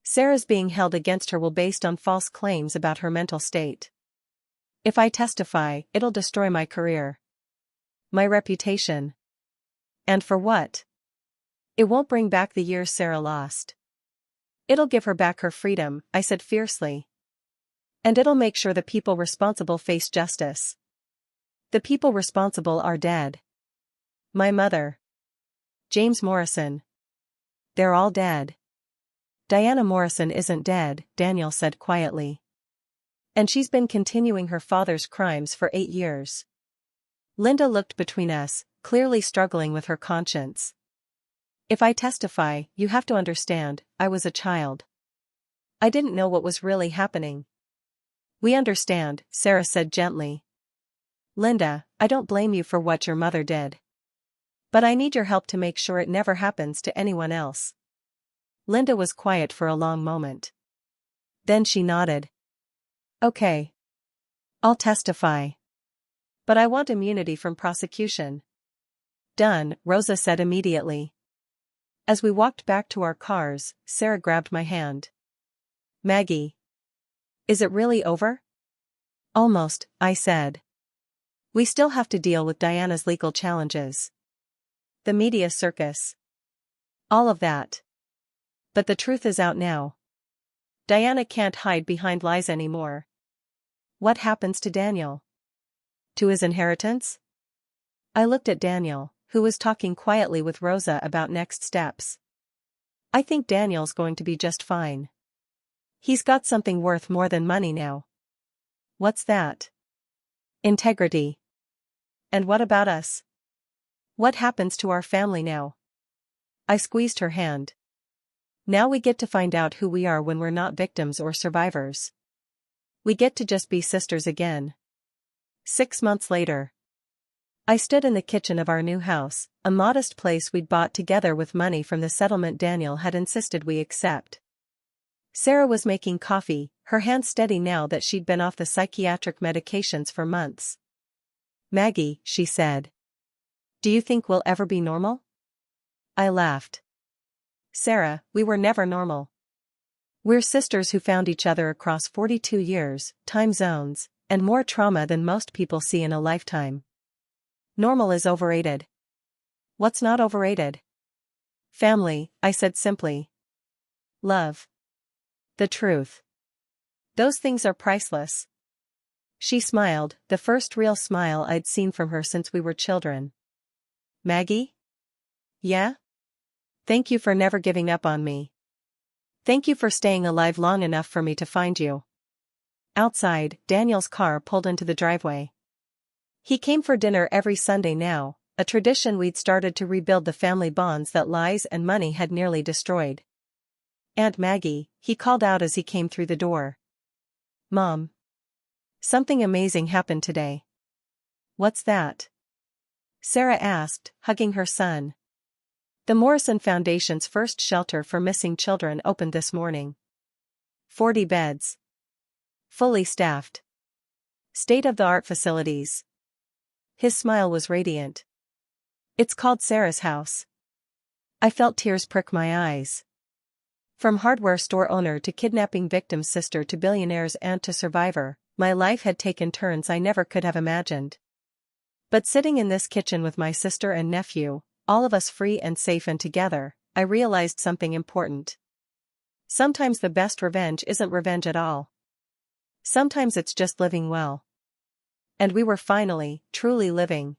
Sarah's being held against her will based on false claims about her mental state. If I testify, it'll destroy my career. My reputation. And for what? It won't bring back the years Sarah lost. It'll give her back her freedom, I said fiercely. And it'll make sure the people responsible face justice. The people responsible are dead. My mother. James Morrison. They're all dead. Diana Morrison isn't dead, Daniel said quietly. And she's been continuing her father's crimes for 8 years. Linda looked between us, clearly struggling with her conscience. If I testify, you have to understand, I was a child. I didn't know what was really happening. We understand, Sarah said gently. Linda, I don't blame you for what your mother did. But I need your help to make sure it never happens to anyone else. Linda was quiet for a long moment. Then she nodded. Okay. I'll testify. But I want immunity from prosecution. Done, Rosa said immediately. As we walked back to our cars, Sarah grabbed my hand. Maggie. Is it really over? Almost, I said. We still have to deal with Diana's legal challenges. The media circus. All of that. But the truth is out now. Diana can't hide behind lies anymore. What happens to Daniel? To his inheritance? I looked at Daniel, who was talking quietly with Rosa about next steps. I think Daniel's going to be just fine. He's got something worth more than money now. What's that? Integrity. And what about us? What happens to our family now? I squeezed her hand. Now we get to find out who we are when we're not victims or survivors. We get to just be sisters again. 6 months later. I stood in the kitchen of our new house, a modest place we'd bought together with money from the settlement Daniel had insisted we accept. Sarah was making coffee, her hand steady now that she'd been off the psychiatric medications for months. Maggie, she said. Do you think we'll ever be normal? I laughed. Sarah, we were never normal. We're sisters who found each other across 42 years, time zones, and more trauma than most people see in a lifetime. Normal is overrated. What's not overrated? Family, I said simply. Love. The truth. Those things are priceless. She smiled, the first real smile I'd seen from her since we were children. Maggie? Yeah? Thank you for never giving up on me. Thank you for staying alive long enough for me to find you. Outside, Daniel's car pulled into the driveway. He came for dinner every Sunday now, a tradition we'd started to rebuild the family bonds that lies and money had nearly destroyed. Aunt Maggie, he called out as he came through the door. Mom. Something amazing happened today. What's that? Sarah asked, hugging her son. The Morrison Foundation's first shelter for missing children opened this morning. 40 beds. Fully staffed. State-of-the-art facilities. His smile was radiant. It's called Sarah's house. I felt tears prick my eyes. From hardware store owner to kidnapping victim's sister to billionaire's aunt to survivor, my life had taken turns I never could have imagined. But sitting in this kitchen with my sister and nephew, all of us free and safe and together, I realized something important. Sometimes the best revenge isn't revenge at all. Sometimes it's just living well. And we were finally, truly living.